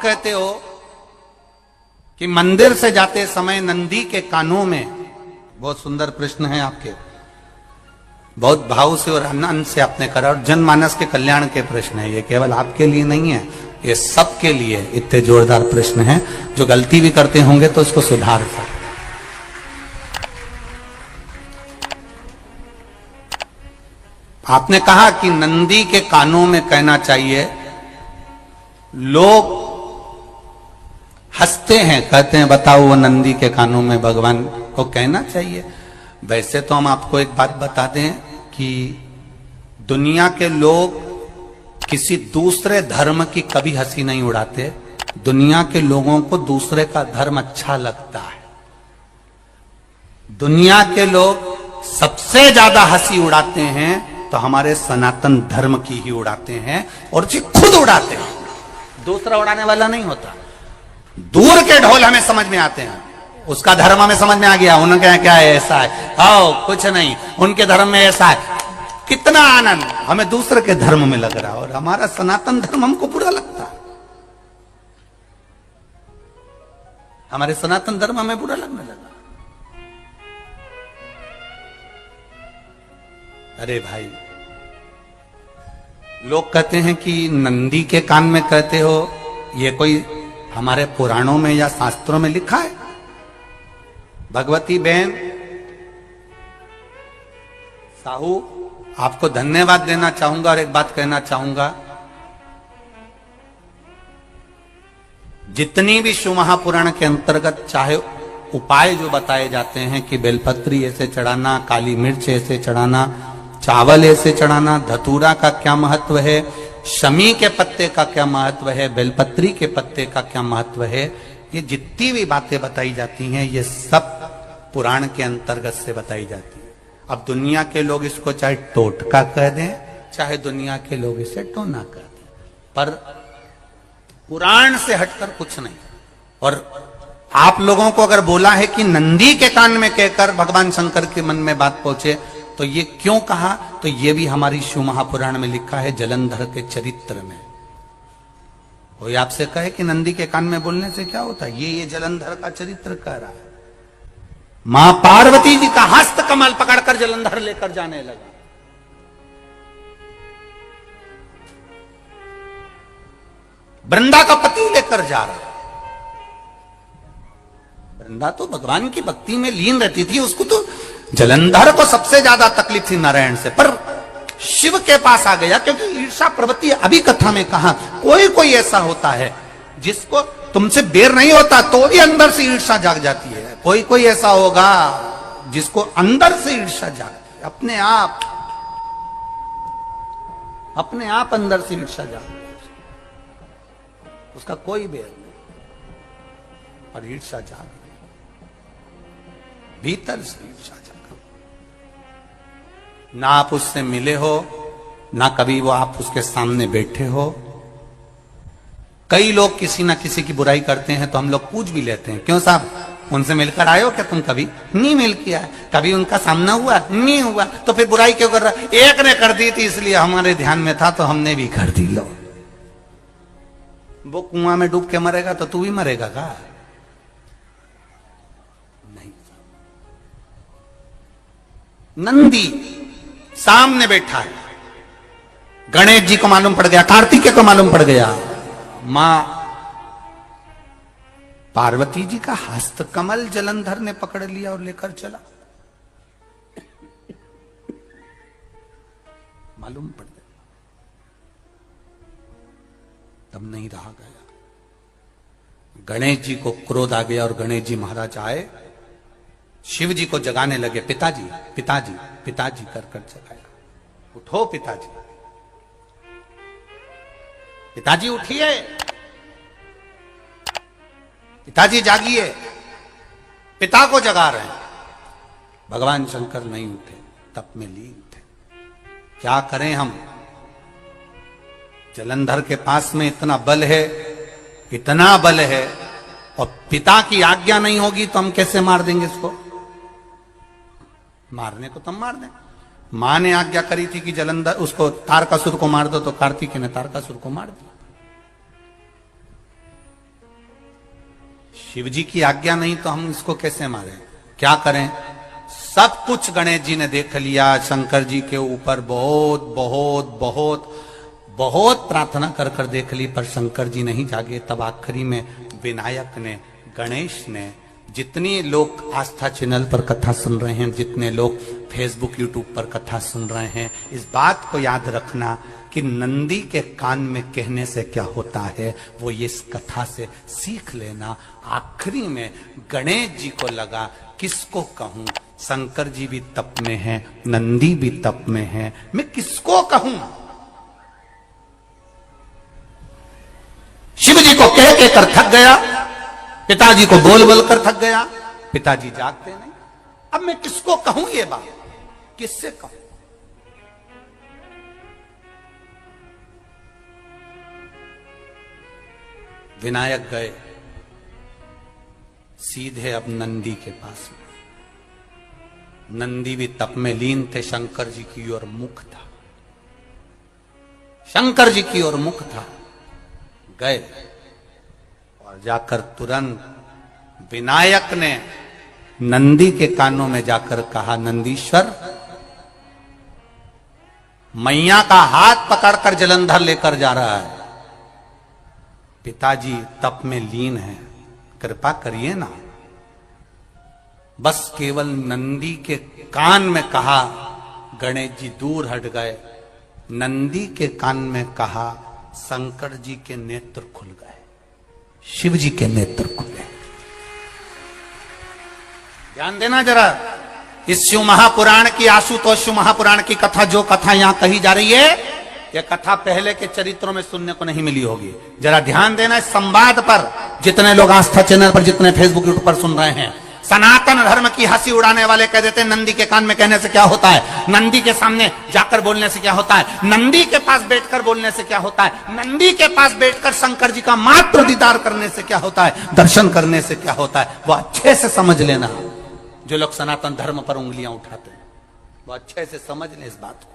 कहते हो कि मंदिर से जाते समय नंदी के कानों में, बहुत सुंदर प्रश्न है आपके, बहुत भाव से और आनंद से आपने करा, और जनमानस के कल्याण के प्रश्न है ये, केवल आपके लिए नहीं है, ये सबके लिए इतने जोरदार प्रश्न हैं। जो गलती भी करते होंगे तो इसको सुधार कर। आपने कहा कि नंदी के कानों में कहना चाहिए, लोग हंसते हैं, कहते हैं बताओ वो नंदी के कानों में भगवान को कहना चाहिए। वैसे तो हम आपको एक बात बता दें कि दुनिया के लोग किसी दूसरे धर्म की कभी हंसी नहीं उड़ाते। दुनिया के लोगों को दूसरे का धर्म अच्छा लगता है। दुनिया के लोग सबसे ज्यादा हंसी उड़ाते हैं तो हमारे सनातन धर्म की ही उड़ाते हैं, और जी खुद उड़ाते हैं, दूसरा उड़ाने वाला नहीं होता। दूर के ढोल हमें समझ में आते हैं, उसका धर्म हमें समझ में आ गया, उनके यहाँ क्या है, ऐसा है, आओ कुछ नहीं, उनके धर्म में ऐसा है, कितना आनंद हमें दूसरे के धर्म में लग रहा है, और हमारा सनातन धर्म हमको बुरा लगता है। हमारे सनातन धर्म हमें बुरा लगने लगा। अरे भाई, लोग कहते हैं कि नंदी के कान में कहते हो, ये कोई हमारे पुराणों में या शास्त्रों में लिखा है? भगवती बहन साहू, आपको धन्यवाद देना चाहूंगा और एक बात कहना चाहूंगा, जितनी भी शिव महापुराण के अंतर्गत चाहे उपाय जो बताए जाते हैं कि बेलपत्री ऐसे चढ़ाना, काली मिर्च ऐसे चढ़ाना, चावल ऐसे चढ़ाना, धतूरा का क्या महत्व है, शमी के पत्ते का क्या महत्व है, बेलपत्री के पत्ते का क्या महत्व है, ये जितनी भी बातें बताई जाती हैं ये सब पुराण के अंतर्गत से बताई जाती है। अब दुनिया के लोग इसको चाहे टोटका कह दें, चाहे दुनिया के लोग इसे टोना कह दें, पर पुराण से हटकर कुछ नहीं। और आप लोगों को अगर बोला है कि नंदी के कान में कहकर भगवान शंकर के मन में बात पहुंचे, तो ये क्यों कहा, तो ये भी हमारी शिव महापुराण में लिखा है, जलंधर के चरित्र में। कोई आपसे कहे कि नंदी के कान में बोलने से क्या होता है, ये जलंधर का चरित्र कह रहा है। मां पार्वती जी का हस्त कमल पकड़कर जलंधर लेकर जाने लगा। वृंदा का पति लेकर जा रहा। वृंदा तो भगवान की भक्ति में लीन रहती थी, उसको तो जलंधर को सबसे ज्यादा तकलीफ थी नारायण से, पर शिव के पास आ गया, क्योंकि ईर्षा प्रवृत्ति, अभी कथा में कहा, कोई कोई ऐसा होता है जिसको तुमसे बेर नहीं होता तो भी अंदर से ईर्षा जाग जाती है। कोई कोई ऐसा होगा जिसको अंदर से ईर्षा जागती है, अपने आप अंदर से ईर्षा जागती है, उसका कोई बेर नहीं, और ईर्षा जाग गई, भीतर से ईर्षा जाग। ना आप उससे मिले हो, ना कभी वो आप उसके सामने बैठे हो। कई लोग किसी ना किसी की बुराई करते हैं तो हम लोग पूछ भी लेते हैं, क्यों साहब उनसे मिलकर आए हो क्या तुम? कभी नहीं मिल किया, कभी उनका सामना हुआ नहीं हुआ, तो फिर बुराई क्यों कर रहा? एक ने कर दी थी इसलिए हमारे ध्यान में था तो हमने भी कर दी। लो, वो कुआं में डूब के मरेगा तो तू भी मरेगा का? नहीं। नंदी सामने बैठा है, गणेश जी को मालूम पड़ गया, कार्तिकेय को मालूम पड़ गया, मां पार्वती जी का हस्त कमल जलंधर ने पकड़ लिया और लेकर चला। मालूम पड़ गया, तब नहीं रहा गया। गणेश जी को क्रोध आ गया और गणेश जी महाराज आए, शिव जी को जगाने लगे, पिताजी पिताजी पिताजी कर कर जगाया, उठो पिताजी, पिताजी उठिए, पिताजी जागिए, पिता को जगा रहे हैं। भगवान शंकर नहीं उठे, तप में लीन थे। क्या करें हम? जलंधर के पास में इतना बल है, इतना बल है, और पिता की आज्ञा नहीं होगी तो हम कैसे मार देंगे इसको? मारने को तो हम मार दें। मां ने आज्ञा करी थी कि जलंधर उसको तारकासुर को मार दो, तो कार्तिकेय ने तारकासुर को मार दिया। शिव जी की आज्ञा नहीं तो हम इसको कैसे मारें? क्या करें? सब कुछ गणेश जी ने देख लिया, शंकर जी के ऊपर बहुत बहुत बहुत बहुत प्रार्थना कर कर देख ली, पर शंकर जी नहीं जागे। तब आखिरी में विनायक ने, गणेश ने, जितने लोग आस्था चैनल पर कथा सुन रहे हैं, जितने लोग फेसबुक यूट्यूब पर कथा सुन रहे हैं, इस बात को याद रखना कि नंदी के कान में कहने से क्या होता है वो ये इस कथा से सीख लेना। आखिरी में गणेश जी को लगा किसको कहूं, शंकर जी भी तप में हैं, नंदी भी तप में हैं, मैं किसको कहूं? शिव जी को कह के कर थक गया, पिताजी को बोल बोल कर थक गया, पिताजी जागते नहीं। अब मैं किसको कहूं ये बात, किससे कहूं? विनायक गए सीधे अब नंदी के पास में। नंदी भी तप में लीन थे, शंकर जी की ओर मुख था, शंकर जी की ओर मुख था। गए और जाकर तुरंत विनायक ने नंदी के कानों में जाकर कहा, नंदीश्वर, मैया का हाथ पकड़कर जलंधर लेकर जा रहा है, पिताजी तप में लीन है, कृपा करिए ना। बस केवल नंदी के कान में कहा, गणेश जी दूर हट गए। नंदी के कान में कहा, शंकर जी के नेत्र खुल गए, शिव जी के नेत्र खुले। ध्यान देना जरा, इस शिव महापुराण की, आशुतोष शिव महापुराण की कथा, जो कथा यहां कही जा रही है, यह कथा पहले के चरित्रों में सुनने को नहीं मिली होगी। जरा ध्यान देना इस संवाद पर, जितने लोग आस्था चैनल पर, जितने फेसबुक यूट्यूब पर सुन रहे हैं। सनातन धर्म की हंसी उड़ाने वाले कह देते हैं नंदी के कान में कहने से क्या होता है, नंदी के सामने जाकर बोलने से क्या होता है, नंदी के पास बैठकर बोलने से क्या होता है, नंदी के पास बैठकर शंकर जी का मात्र दीदार करने से क्या होता है, दर्शन करने से क्या होता है। वो अच्छे से समझ लेना, जो लोग सनातन धर्म पर उंगलियां उठाते हैं वो अच्छे से समझ लें इस बात को।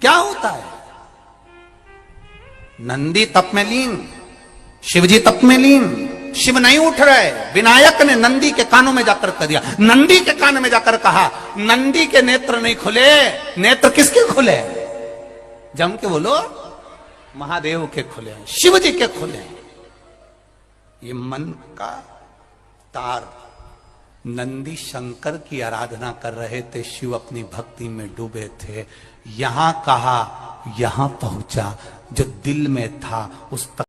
क्या होता है, नंदी तप में लीन, शिवजी तप में लीन, शिव नहीं उठ रहे। विनायक ने नंदी के कानों में जाकर कह दिया, नंदी के कान में जाकर कहा, नंदी के नेत्र नहीं खुले। नेत्र किसके खुले? जम के बोलो, महादेव के खुले, शिव जी के खुले। ये मन का तार, नंदी शंकर की आराधना कर रहे थे, शिव अपनी भक्ति में डूबे थे। यहां कहा, यहां पहुंचा, जो दिल में था उस तक